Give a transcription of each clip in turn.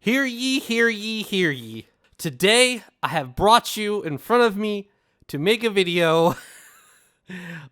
Hear ye, hear ye, hear ye. Today, I have brought you in front of me to make a video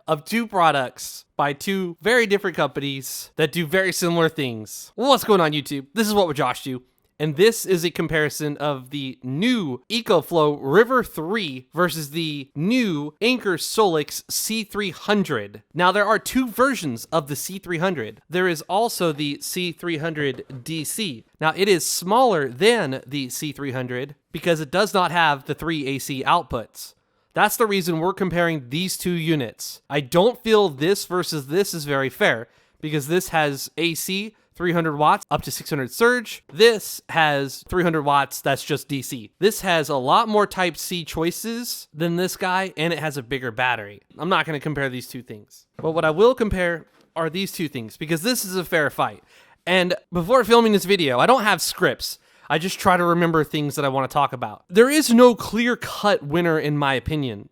of two products by two very different companies that do very similar things. What's going on, YouTube? This is What Would Josh Do? And this is a comparison of the new EcoFlow River 3 versus the new Anker Solix C300. Now, there are two versions of the C300. There is also the C300 DC. Now, it is smaller than the C300 because it does not have the 3 AC outputs. That's the reason we're comparing these two units. I don't feel this versus this is very fair because this has AC 300 watts up to 600 surge. This has 300 watts, that's just DC. This has a lot more type C choices than this guy, and it has a bigger battery. I'm not gonna compare these two things. But what I will compare are these two things because this is a fair fight. And before filming this video, I don't have scripts. I just try to remember things that I wanna talk about. There is no clear-cut winner in my opinion.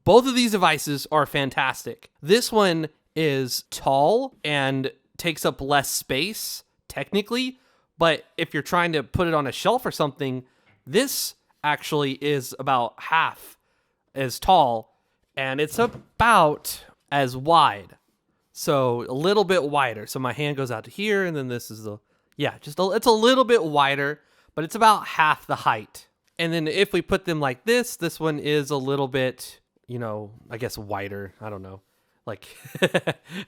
Both of these devices are fantastic. This one is tall and takes up less space, technically, but if you're trying to put it on a shelf or something, this actually is about half as tall, and it's about as wide. So a little bit wider. So my hand goes out to here, and then this is the, it's a little bit wider, but it's about half the height. And then if we put them like this one is a little bit, I guess wider. I don't know. Like,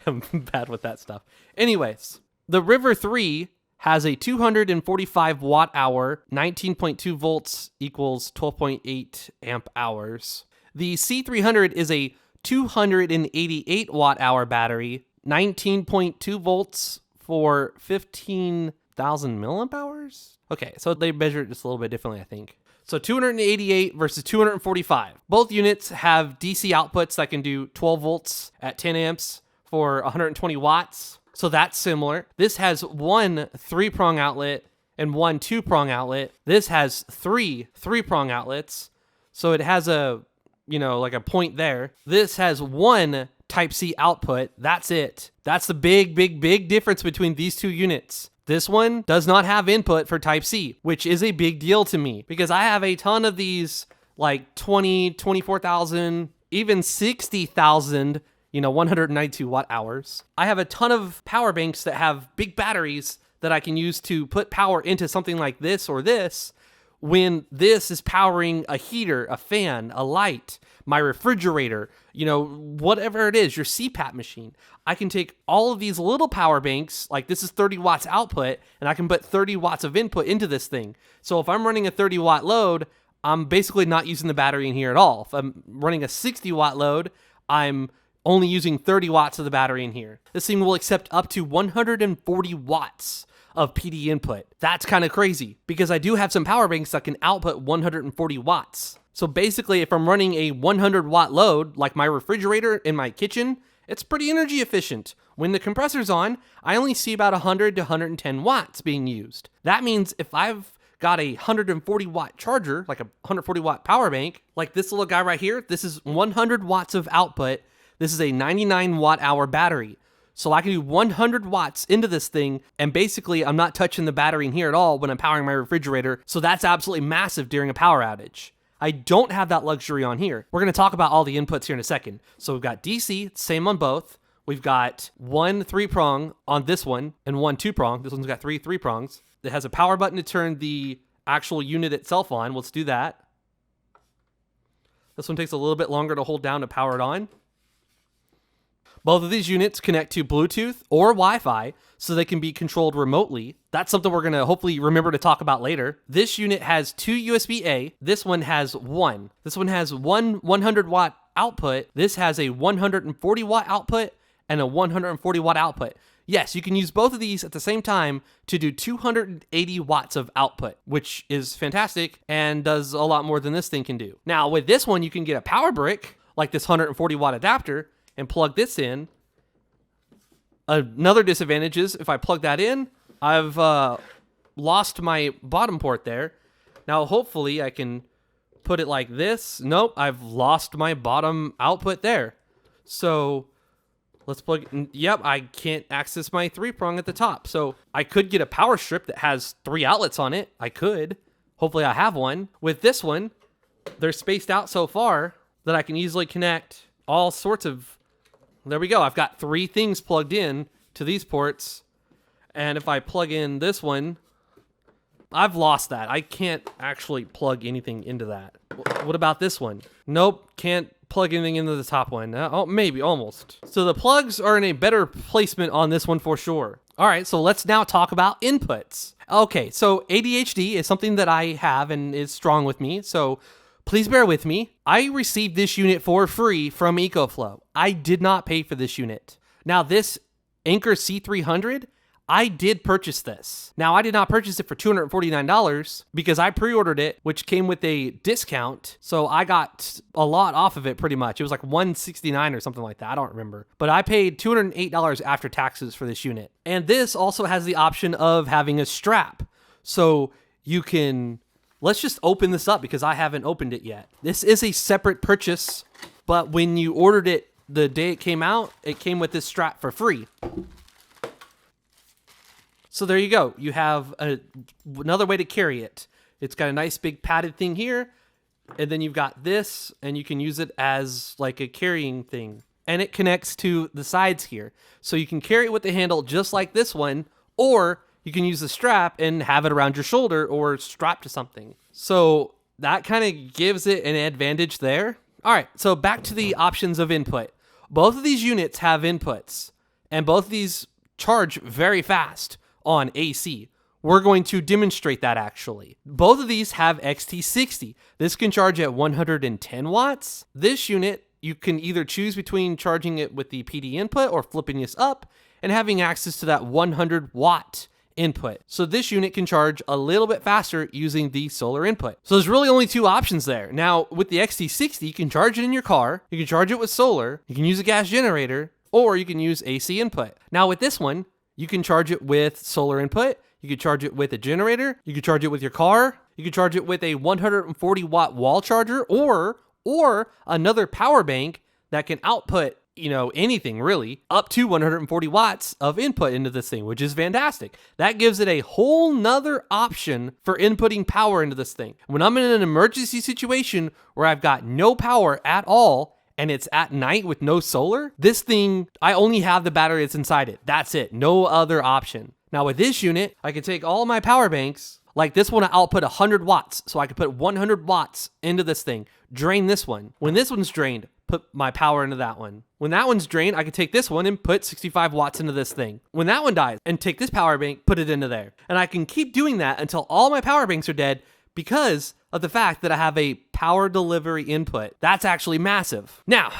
I'm bad with that stuff. Anyways, the River 3 has a 245 watt hour, 19.2 volts equals 12.8 amp hours. The C300 is a 288 watt hour battery, 19.2 volts for 15,000 milliamp hours? Okay, so they measure it just a little bit differently, I think. So 288 versus 245. Both units have DC outputs that can do 12 volts at 10 amps for 120 watts. So that's similar. This has one 3-prong outlet and one 2-prong outlet. This has three 3-prong outlets. So it has a, like a point there. This has one Type-C output. That's it. That's the big difference between these two units. This one does not have input for Type-C, which is a big deal to me because I have a ton of these like 20, 24,000, even 60,000, 192 watt hours. I have a ton of power banks that have big batteries that I can use to put power into something like this or this when this is powering a heater, a fan, a light, my refrigerator, whatever it is, your CPAP machine. I can take all of these little power banks, like this is 30 watts output, and I can put 30 watts of input into this thing. So if I'm running a 30 watt load, I'm basically not using the battery in here at all. If I'm running a 60 watt load, I'm only using 30 watts of the battery in here. This thing will accept up to 140 watts of PD input. That's kind of crazy because I do have some power banks that can output 140 watts. So basically, if I'm running a 100 watt load, like my refrigerator in my kitchen, it's pretty energy efficient. When the compressor's on, I only see about 100 to 110 watts being used. That means if I've got a 140 watt charger, like a 140 watt power bank, like this little guy right here, this is 100 watts of output. This is a 99 watt hour battery. So I can do 100 watts into this thing, and basically I'm not touching the battery in here at all when I'm powering my refrigerator, so that's absolutely massive during a power outage. I don't have that luxury on here. We're going to talk about all the inputs here in a second. So we've got DC, same on both. We've got one 3-prong on this one and one 2-prong. This one's got three 3-prongs. It has a power button to turn the actual unit itself on. Let's do that. This one takes a little bit longer to hold down to power it on. Both of these units connect to Bluetooth or Wi-Fi so they can be controlled remotely. That's something we're going to hopefully remember to talk about later. This unit has 2 USB-A. This one has one. This one has one 100 watt output. This has a 140 watt output and a 140 watt output. Yes, you can use both of these at the same time to do 280 watts of output, which is fantastic and does a lot more than this thing can do. Now, with this one, you can get a power brick like this 140 watt adapter and plug this in. Another disadvantage is if I plug that in, I've lost my bottom port there. Now, hopefully I can put it like this. Nope, I've lost my bottom output there. So Let's plug in. Yep, I can't access my 3-prong at the top. So I could get a power strip that has 3 outlets on it. I could. Hopefully I have one. With this one, they're spaced out so far that I can easily connect all sorts of... There we go. I've got 3 things plugged in to these ports. And if I plug in this one, I've lost that. I can't actually plug anything into that. What about this one? Nope, can't plug anything into the top one. Oh, maybe, almost. So the plugs are in a better placement on this one for sure. All right, so let's now talk about inputs. Okay, so ADHD is something that I have and is strong with me, so please bear with me. I received this unit for free from EcoFlow. I did not pay for this unit. Now this Anker C300, I did purchase this. Now, I did not purchase it for $249 because I pre-ordered it, which came with a discount. So I got a lot off of it pretty much. It was like $169 or something like that. I don't remember. But I paid $208 after taxes for this unit. And this also has the option of having a strap. So you can, let's just open this up because I haven't opened it yet. This is a separate purchase, but when you ordered it the day it came out, it came with this strap for free. So there you go. You have another way to carry it. It's got a nice big padded thing here. And then you've got this, and you can use it as like a carrying thing. And it connects to the sides here. So you can carry it with the handle just like this one, or you can use the strap and have it around your shoulder or strapped to something. So that kind of gives it an advantage there. All right, so back to the options of input. Both of these units have inputs, and both of these charge very fast on AC. We're going to demonstrate that actually. Both of these have XT60. This can charge at 110 watts. This unit, you can either choose between charging it with the PD input or flipping this up and having access to that 100 watt input. So this unit can charge a little bit faster using the solar input. So there's really only 2 options there. Now with the XT60, you can charge it in your car, you can charge it with solar, you can use a gas generator, or you can use AC input. Now with this one, you can charge it with solar input, you can charge it with a generator, you can charge it with your car, you can charge it with a 140 watt wall charger, or another power bank that can output, anything really, up to 140 watts of input into this thing, which is fantastic. That gives it a whole nother option for inputting power into this thing. When I'm in an emergency situation where I've got no power at all, and it's at night with no solar, this thing, I only have the battery that's inside it. That's it. No other option. Now with this unit, I can take all my power banks, like this one, I'll put 100 watts. So I can put 100 watts into this thing, drain this one. When this one's drained, put my power into that one. When that one's drained, I can take this one and put 65 watts into this thing. When that one dies, and take this power bank, put it into there. And I can keep doing that until all my power banks are dead because of the fact that I have a power delivery input. That's actually massive. Now,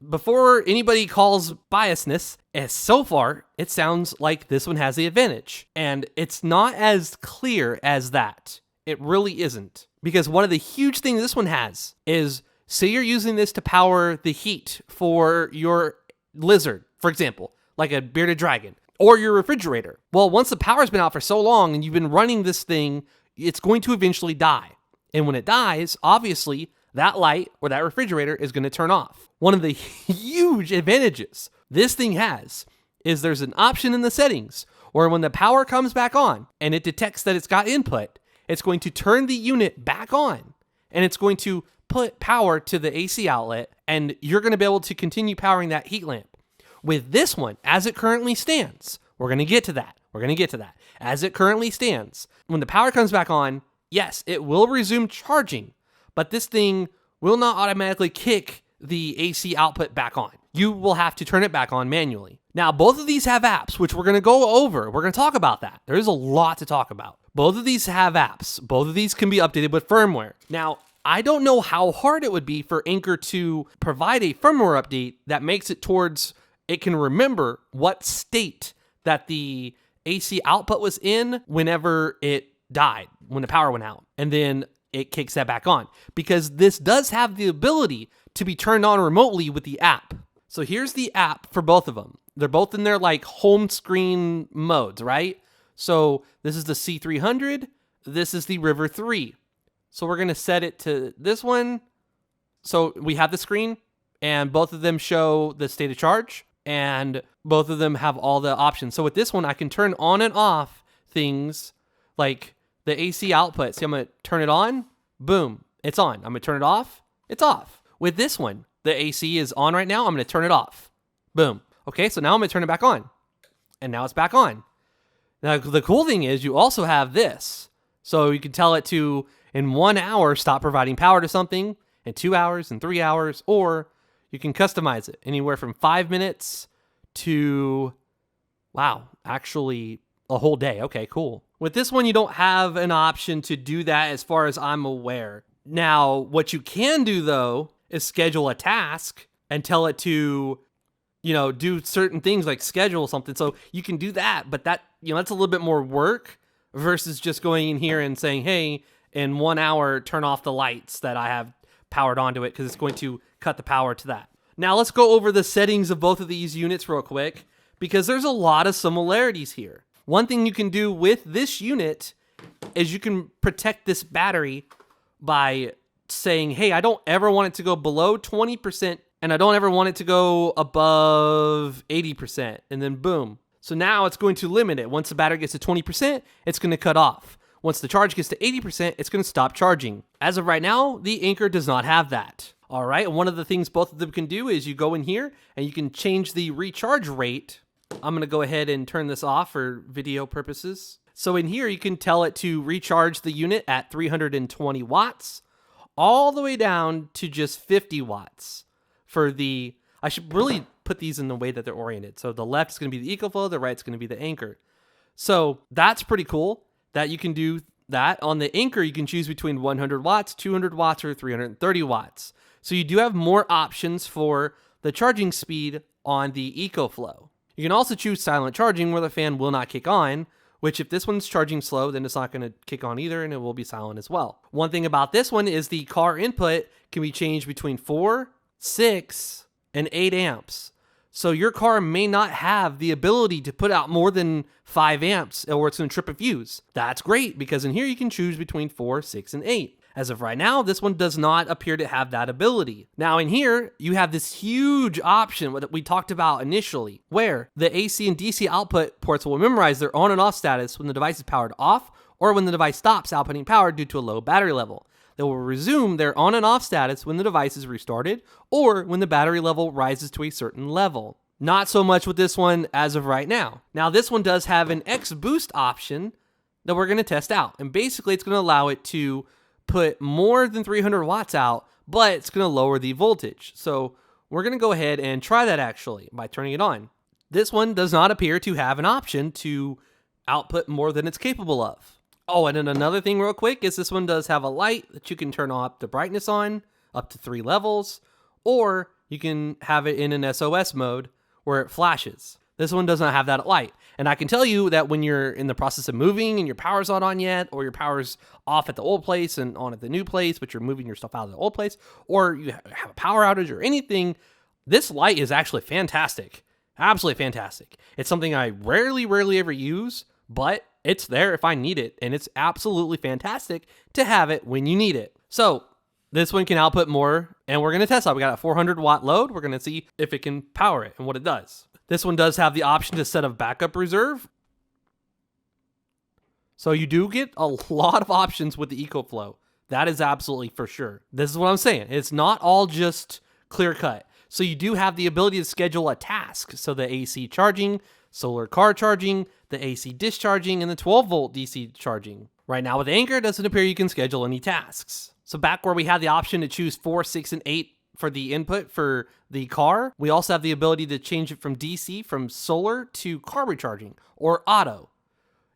before anybody calls biasness, so far, it sounds like this one has the advantage. And it's not as clear as that. It really isn't. Because one of the huge things this one has is, say you're using this to power the heat for your lizard, for example, like a bearded dragon, or your refrigerator. Well, once the power's been out for so long and you've been running this thing, it's going to eventually die. And when it dies, obviously, that light or that refrigerator is going to turn off. One of the huge advantages this thing has is there's an option in the settings where when the power comes back on and it detects that it's got input, it's going to turn the unit back on and it's going to put power to the AC outlet, and you're going to be able to continue powering that heat lamp. With this one, as it currently stands, we're going to get to that. As it currently stands, when the power comes back on, yes, it will resume charging, but this thing will not automatically kick the AC output back on. You will have to turn it back on manually. Now, both of these have apps, which we're going to go over. We're going to talk about that. There is a lot to talk about. Both of these have apps. Both of these can be updated with firmware. Now, I don't know how hard it would be for Anker to provide a firmware update that makes it towards it can remember what state that the AC output was in whenever it died, when the power went out, and then it kicks that back on, because this does have the ability to be turned on remotely with the app. So here's the app for both of them. They're both in their like home screen modes, right? So this is the C300, this is the River 3. So we're going to set it to this one. So we have the screen and both of them show the state of charge. and both of them have all the options. So with this one, I can turn on and off things like the AC output. See, I'm going to turn it on. Boom. It's on. I'm going to turn it off. It's off. With this one, the AC is on right now. I'm going to turn it off. Boom. Okay, so now I'm going to turn it back on. And now it's back on. Now, the cool thing is you also have this. So you can tell it to, in 1 hour, stop providing power to something, in 2 hours, in 3 hours, or you can customize it anywhere from 5 minutes to, wow, actually a whole day. Okay, cool. With this one, you don't have an option to do that as far as I'm aware. Now, what you can do, though, is schedule a task and tell it to, do certain things like schedule something. So you can do that, but that, that's a little bit more work versus just going in here and saying, hey, in 1 hour, turn off the lights that I have powered onto it, because it's going to cut the power to that. Now let's go over the settings of both of these units real quick, because there's a lot of similarities here. One thing you can do with this unit is you can protect this battery by saying, hey, I don't ever want it to go below 20%, and I don't ever want it to go above 80%, and then boom. So now it's going to limit it. Once the battery gets to 20%, it's going to cut off. Once the charge gets to 80%, it's going to stop charging. As of right now, the Anker does not have that. All right, and one of the things both of them can do is you go in here and you can change the recharge rate. I'm going to go ahead and turn this off for video purposes. So in here, you can tell it to recharge the unit at 320 watts, all the way down to just 50 watts for the, I should really put these in the way that they're oriented. So the left is going to be the EcoFlow, the right is going to be the Anker. So that's pretty cool that you can do that. On the Anker, you can choose between 100 watts, 200 watts, or 330 watts. So you do have more options for the charging speed on the EcoFlow. You can also choose silent charging, where the fan will not kick on, which if this one's charging slow, then it's not going to kick on either, and it will be silent as well. One thing about this one is the car input can be changed between 4, 6, and 8 amps. So your car may not have the ability to put out more than 5 amps, or it's going to trip a fuse. That's great, because in here you can choose between 4, 6, and 8. As of right now, this one does not appear to have that ability. Now in here, you have this huge option that we talked about initially, where the AC and DC output ports will memorize their on and off status when the device is powered off, or when the device stops outputting power due to a low battery level. They will resume their on and off status when the device is restarted, or when the battery level rises to a certain level. Not so much with this one as of right now. Now this one does have an X boost option that we're going to test out. And basically it's going to allow it to put more than 300 watts out, but it's going to lower the voltage. So we're going to go ahead and try that actually by turning it on. This one does not appear to have an option to output more than it's capable of. Oh, and then another thing real quick is this one does have a light that you can turn up the brightness on up to 3 levels, or you can have it in an SOS mode where it flashes. This one does not have that light. And I can tell you that when you're in the process of moving and your power's not on yet, or your power's off at the old place and on at the new place, but you're moving your stuff out of the old place, or you have a power outage or anything, this light is actually fantastic. Absolutely fantastic. It's something I rarely ever use, but it's there if I need it, and it's absolutely fantastic to have it when you need it. So this one can output more, and we're going to test out. We got a 400 watt load. We're going to see if it can power it and what it does. This one does have the option to set a backup reserve. So you do get a lot of options with the EcoFlow. That is absolutely for sure. This is what I'm saying. It's not all just clear cut. So you do have the ability to schedule a task. So the AC charging, solar car charging, the AC discharging, and the 12 volt DC charging. Right now with Anker, it doesn't appear you can schedule any tasks. So back where we had the option to choose 4, 6, and 8 for the input for the car, we also have the ability to change it from DC, from solar to car recharging, or auto.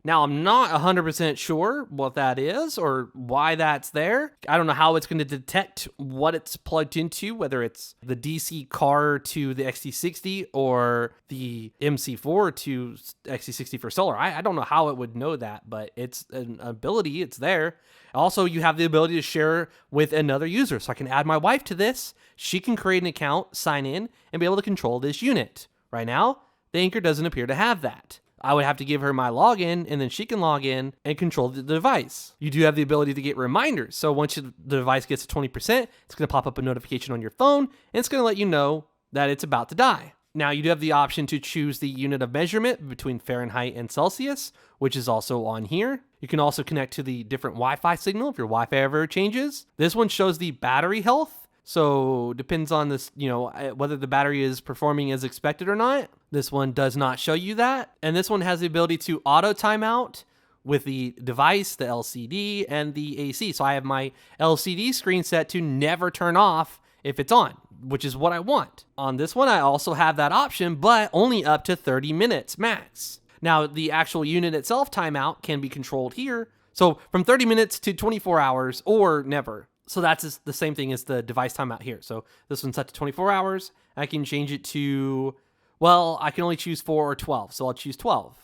Now, I'm not 100% sure what that is or why that's there. I don't know how it's going to detect what it's plugged into, whether it's the DC car to the XT60 or the MC4 to XT60 for solar. I don't know how it would know that, but it's an ability. It's there. Also, you have the ability to share with another user. So I can add my wife to this. She can create an account, sign in, and be able to control this unit. Right now, the Anker doesn't appear to have that. I would have to give her my login, and then she can log in and control the device. You do have the ability to get reminders. So once the device gets to 20%, it's going to pop up a notification on your phone, and it's going to let you know that it's about to die. Now you do have the option to choose the unit of measurement between Fahrenheit and Celsius, which is also on here. You can also connect to the different Wi-Fi signal if your Wi-Fi ever changes. This one shows the battery health. So depends on this, whether the battery is performing as expected or not. This one does not show you that. And this one has the ability to auto timeout with the device, the LCD, and the AC. So I have my LCD screen set to never turn off if it's on, which is what I want. On this one, I also have that option, but only up to 30 minutes max. Now, the actual unit itself timeout can be controlled here. So from 30 minutes to 24 hours or never. So that's the same thing as the device timeout here. So this one's set to 24 hours. I can change it to, well, I can only choose 4 or 12. So I'll choose 12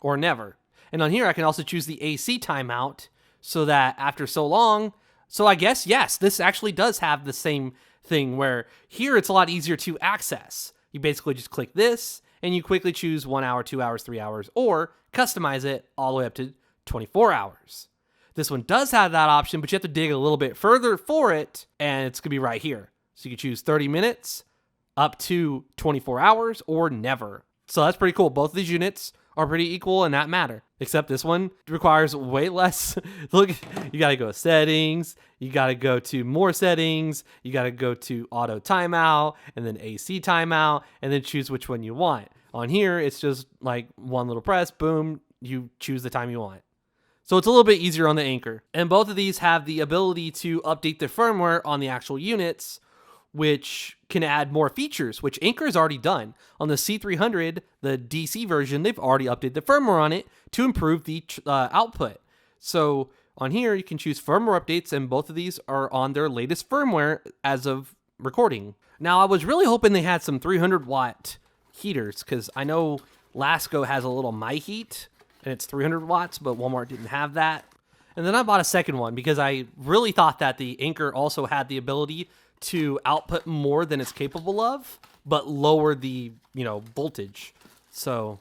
or never. And on here, I can also choose the AC timeout so that after so long, so I guess, yes, this actually does have the same thing where here it's a lot easier to access. You basically just click this and you quickly choose 1 hour, 2 hours, 3 hours, or customize it all the way up to 24 hours. This one does have that option, but you have to dig a little bit further for it, and it's going to be right here. So you can choose 30 minutes, up to 24 hours, or never. So that's pretty cool. Both of these units are pretty equal in that matter, except this one requires way less. Look, you got to go settings, you got to go to more settings, you got to go to auto timeout, and then AC timeout, and then choose which one you want. On here, it's just like one little press, boom, you choose the time you want. So it's a little bit easier on the Anker. And both of these have the ability to update the firmware on the actual units, which can add more features, which Anker has already done. On the C300, the DC version, they've already updated the firmware on it to improve the output. So on here, you can choose firmware updates, and both of these are on their latest firmware as of recording. Now, I was really hoping they had some 300-watt heaters, because I know Lasco has a little MyHeat, and it's 300 watts, but Walmart didn't have that. And then I bought a second one because I really thought that the Anker also had the ability to output more than it's capable of, but lower the, voltage. So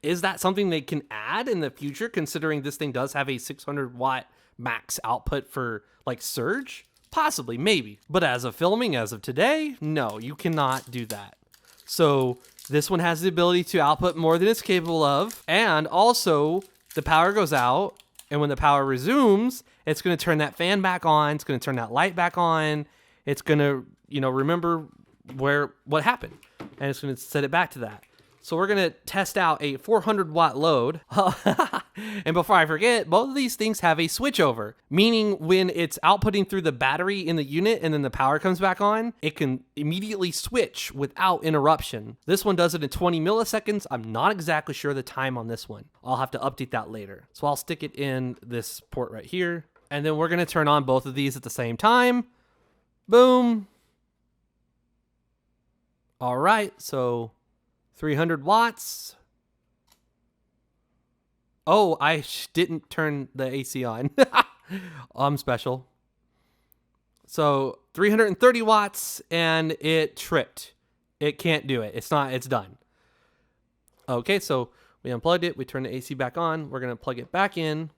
is that something they can add in the future, considering this thing does have a 600 watt max output for like surge? Possibly, maybe. But as of filming, as of today, no, you cannot do that. So this one has the ability to output more than it's capable of, and also the power goes out, and when the power resumes, it's going to turn that fan back on, it's going to turn that light back on, it's going to, remember what happened, and it's going to set it back to that. So we're going to test out a 400 watt load. And before I forget, both of these things have a switchover, meaning when it's outputting through the battery in the unit and then the power comes back on, it can immediately switch without interruption. This one does it in 20 milliseconds. I'm not exactly sure the time on this one. I'll have to update that later. So I'll stick it in this port right here. And then we're going to turn on both of these at the same time. Boom. All right, so 300 watts. Oh, I didn't turn the AC on. I'm special. So 330 watts and it tripped. It can't do it. It's done. Okay, so we unplugged it. We turned the AC back on. We're going to plug it back in.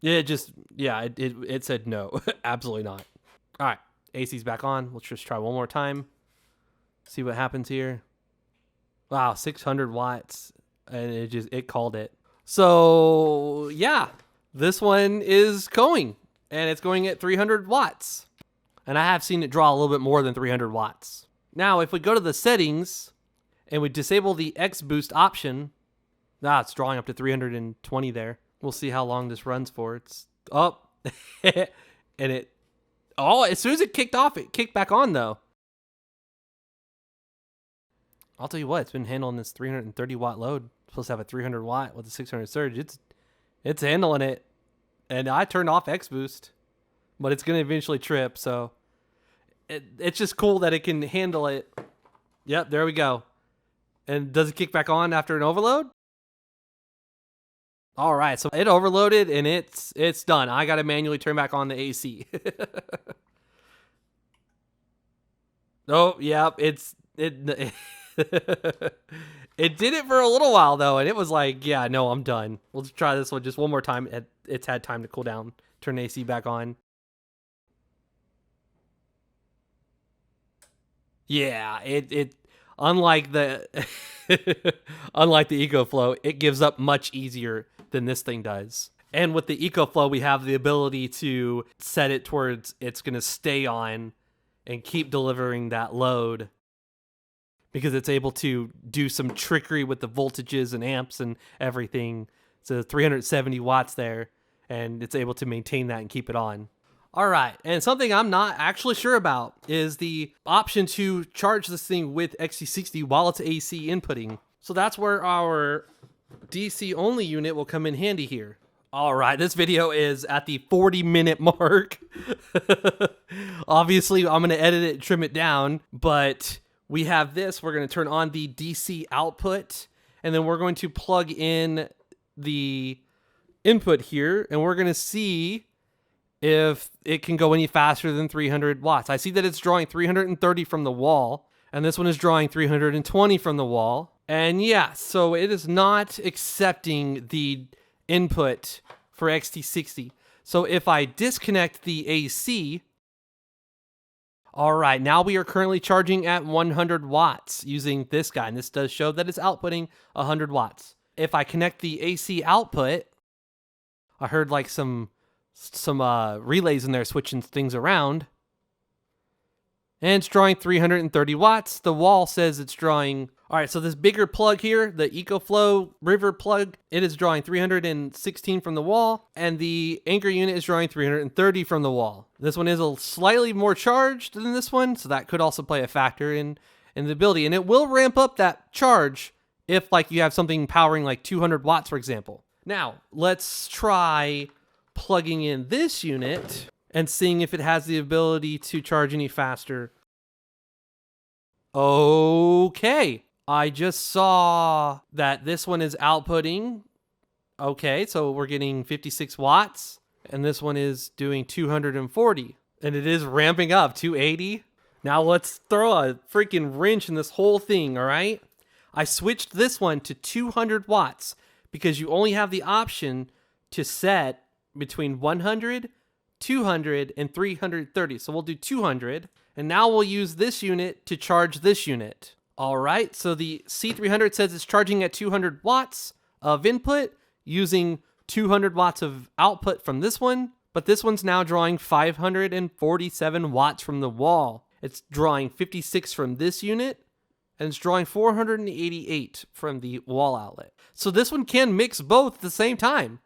It said no. Absolutely not. All right, AC's back on. Let's just try one more time. See what happens here. Wow, 600 watts, and it called it. So yeah, this one is going, and it's going at 300 watts. And I have seen it draw a little bit more than 300 watts. Now, if we go to the settings and we disable the X boost option, it's drawing up to 320 there. We'll see how long this runs for. It's up, and as soon as it kicked off, it kicked back on though. I'll tell you what, it's been handling this 330 watt load. It's supposed to have a 300 watt with a 600 surge. It's handling it. And I turned off X boost, but it's going to eventually trip. So it's just cool that it can handle it. Yep, there we go. And does it kick back on after an overload? All right, so it overloaded and it's done. I got to manually turn back on the AC. Oh, yeah, it it did it for a little while though, and it was like, yeah, no, I'm done. We'll just try this one just one more time. It's had time to cool down. Turn AC back on. Yeah, it unlike the unlike the EcoFlow, it gives up much easier than this thing does. And with the EcoFlow, we have the ability to set it towards it's going to stay on and keep delivering that load because it's able to do some trickery with the voltages and amps and everything. So 370 watts there, and it's able to maintain that and keep it on. All right, and something I'm not actually sure about is the option to charge this thing with XT60 while it's AC inputting. So that's where our DC only unit will come in handy here. All right, this video is at the 40-minute mark. Obviously, I'm going to edit it and trim it down, but we have this. We're going to turn on the DC output, and then we're going to plug in the input here, and we're going to see if it can go any faster than 300 watts. I see that it's drawing 330 from the wall, and this one is drawing 320 from the wall. And yeah, so it is not accepting the input for XT60. So if I disconnect the AC, all right, now we are currently charging at 100 watts using this guy, and this does show that it's outputting 100 watts. If I connect the AC output, I heard like some relays in there switching things around, and it's drawing 330 watts. The wall says it's drawing, all right, so this bigger plug here, the EcoFlow river plug, it is drawing 316 from the wall, and the Anker unit is drawing 330 from the wall. This one is a slightly more charged than this one, so that could also play a factor in the ability, and it will ramp up that charge if like you have something powering like 200 watts, for example. Now, let's try plugging in this unit and seeing if it has the ability to charge any faster. Okay, I just saw that this one is outputting. Okay, so we're getting 56 watts, and this one is doing 240, and it is ramping up 280. Now let's throw a freaking wrench in this whole thing, all right? I switched this one to 200 watts because you only have the option to set between 100, 200, and 330. So we'll do 200. And now we'll use this unit to charge this unit. All right, so the C300 says it's charging at 200 watts of input using 200 watts of output from this one. But this one's now drawing 547 watts from the wall. It's drawing 56 from this unit, and it's drawing 488 from the wall outlet. So this one can mix both at the same time,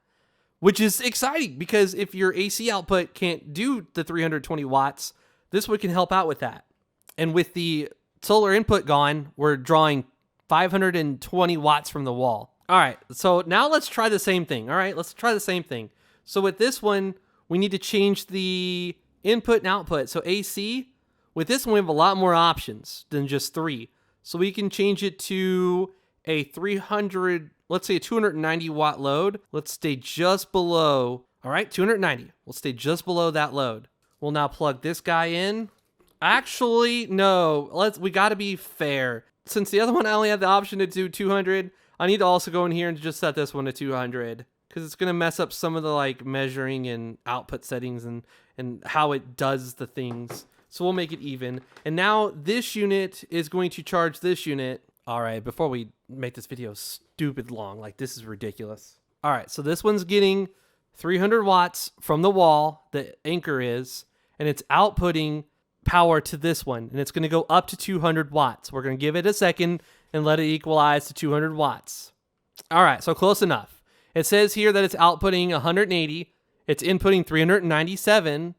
which is exciting because if your AC output can't do the 320 watts, this one can help out with that. And with the solar input gone, we're drawing 520 watts from the wall. All right, so now let's try the same thing. All right, let's try the same thing. So with this one, we need to change the input and output. So AC, with this one, we have a lot more options than just 3. So we can change it to a 300, let's say a 290 watt load. Let's stay just below, all right, 290. We'll stay just below that load. We'll now plug this guy in. Actually, no, we gotta be fair. Since the other one I only had the option to do 200, I need to also go in here and just set this one to 200 because it's gonna mess up some of the like measuring and output settings and how it does the things. So we'll make it even. And now this unit is going to charge this unit. All right, before we make this video stupid long, like this is ridiculous. All right, so this one's getting 300 watts from the wall, the Anker is, and it's outputting power to this one, and it's gonna go up to 200 watts. We're gonna give it a second and let it equalize to 200 watts. All right, so close enough. It says here that it's outputting 180, it's inputting 397,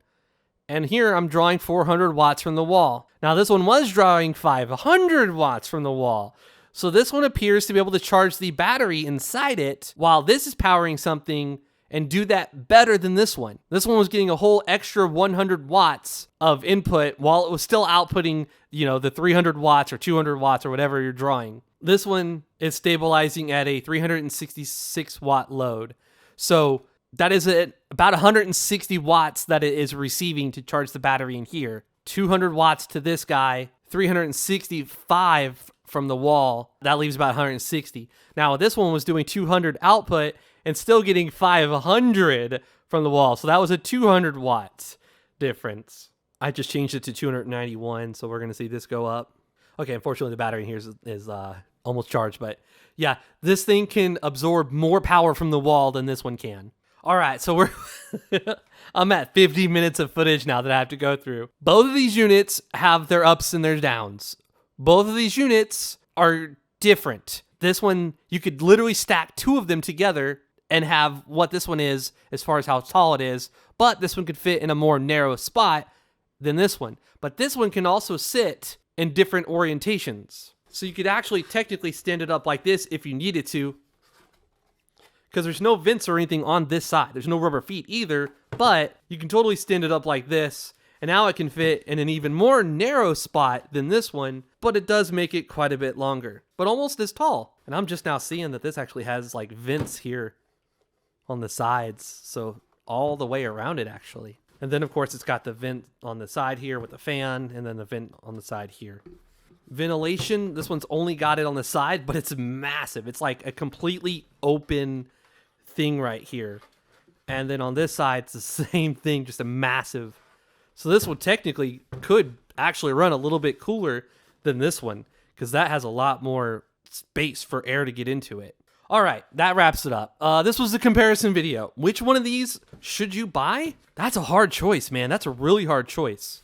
and here I'm drawing 400 watts from the wall. Now this one was drawing 500 watts from the wall. So this one appears to be able to charge the battery inside it while this is powering something and do that better than this one. This one was getting a whole extra 100 watts of input while it was still outputting, you know, the 300 watts or 200 watts or whatever you're drawing. This one is stabilizing at a 366 watt load. So that is about 160 watts that it is receiving to charge the battery in here. 200 watts to this guy, 365 from the wall. That leaves about 160. Now this one was doing 200 output and still getting 500 from the wall. So that was a 200 watts difference. I just changed it to 291, so we're going to see this go up. Okay, unfortunately the battery in here is almost charged, but yeah, this thing can absorb more power from the wall than this one can. All right, so we're I'm at 50 minutes of footage now that I have to go through. Both of these units have their ups and their downs. Both of these units are different. This one, you could literally stack two of them together and have what this one is as far as how tall it is, but this one could fit in a more narrow spot than this one. But this one can also sit in different orientations. So you could actually technically stand it up like this if you needed to, because there's no vents or anything on this side. There's no rubber feet either, but you can totally stand it up like this, and now it can fit in an even more narrow spot than this one, but it does make it quite a bit longer, but almost as tall. And I'm just now seeing that this actually has like vents here on the sides, so all the way around it actually. And then of course it's got the vent on the side here with the fan, and then the vent on the side here. Ventilation, this one's only got it on the side, but it's massive. It's like a completely open thing right here. And then on this side, it's the same thing, just a massive. So this one technically could actually run a little bit cooler than this one, because that has a lot more space for air to get into it. All right, that wraps it up. This was the comparison video. Which one of these should you buy? That's a hard choice, man. That's a really hard choice.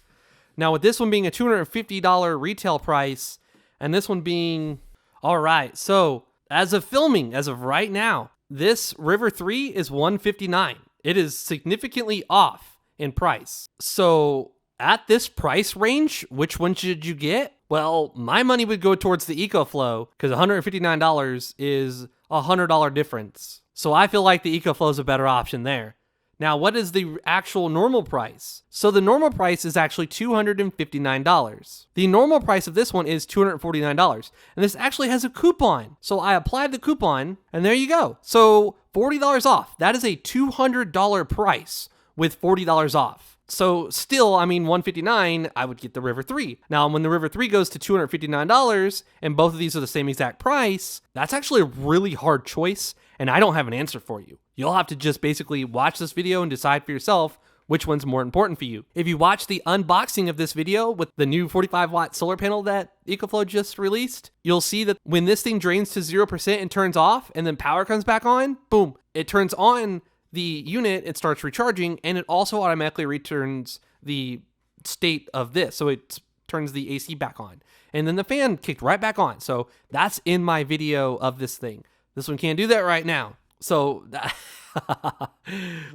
Now, with this one being a $250 retail price, and this one being... All right, so as of filming, as of right now, this River 3 is $159. It is significantly off in price. So at this price range, which one should you get? Well, my money would go towards the EcoFlow, because $159 is a $100 difference. So I feel like the EcoFlow is a better option there. Now, what is the actual normal price? So the normal price is actually $259. The normal price of this one is $249. And this actually has a coupon. So I applied the coupon, and there you go. So $40 off. That is a $200 price with $40 off. So still, I mean, $159, I would get the River 3. Now, when the River 3 goes to $259, and both of these are the same exact price, that's actually a really hard choice, and I don't have an answer for you. You'll have to just basically watch this video and decide for yourself which one's more important for you. If you watch the unboxing of this video with the new 45-watt solar panel that EcoFlow just released, you'll see that when this thing drains to 0% and turns off, and then power comes back on, boom, it turns on the unit, it starts recharging, and it also automatically returns the state of this. So it turns the AC back on. And then the fan kicked right back on. So that's in my video of this thing. This one can't do that right now. So,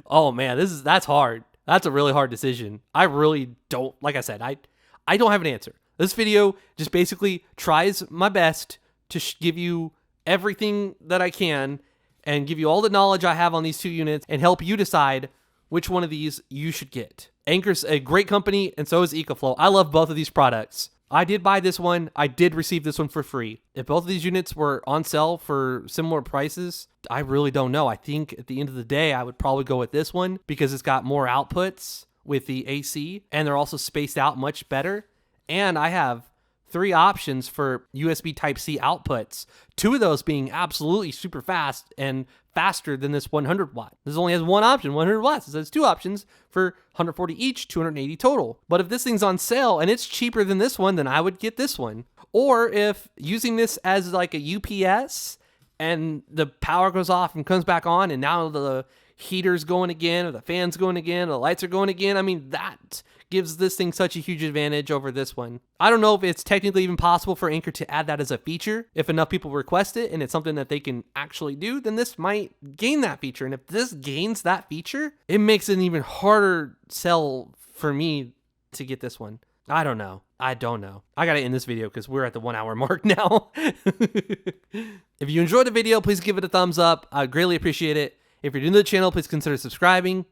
oh man, that's hard. That's a really hard decision. I really don't, like I said, I don't have an answer. This video just basically tries my best to give you everything that I can and give you all the knowledge I have on these two units and help you decide which one of these you should get. Anker's a great company, and so is EcoFlow. I love both of these products. I did buy this one. I did receive this one for free. If both of these units were on sale for similar prices, I really don't know. I think at the end of the day, I would probably go with this one because it's got more outputs with the AC, and they're also spaced out much better. And I have 3 options for USB Type-C outputs, 2 of those being absolutely super fast and faster than this 100 watt. This only has one option, 100 watts. It has 2 options for 140 each, 280 total. But if this thing's on sale and it's cheaper than this one, then I would get this one. Or if using this as like a UPS and the power goes off and comes back on, and now the heater's going again, or the fan's going again, or the lights are going again, I mean, that gives this thing such a huge advantage over this one. I don't know if it's technically even possible for Anker to add that as a feature. If enough people request it and it's something that they can actually do, then this might gain that feature. And if this gains that feature, it makes it an even harder sell for me to get this one. I don't know. I gotta end this video because we're at the 1 hour mark now. If you enjoyed the video, please give it a thumbs up. I'd greatly appreciate it. If you're new to the channel, please consider subscribing.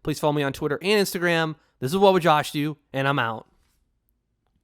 Please follow me on Twitter and Instagram. This is What Would Josh Do, and I'm out.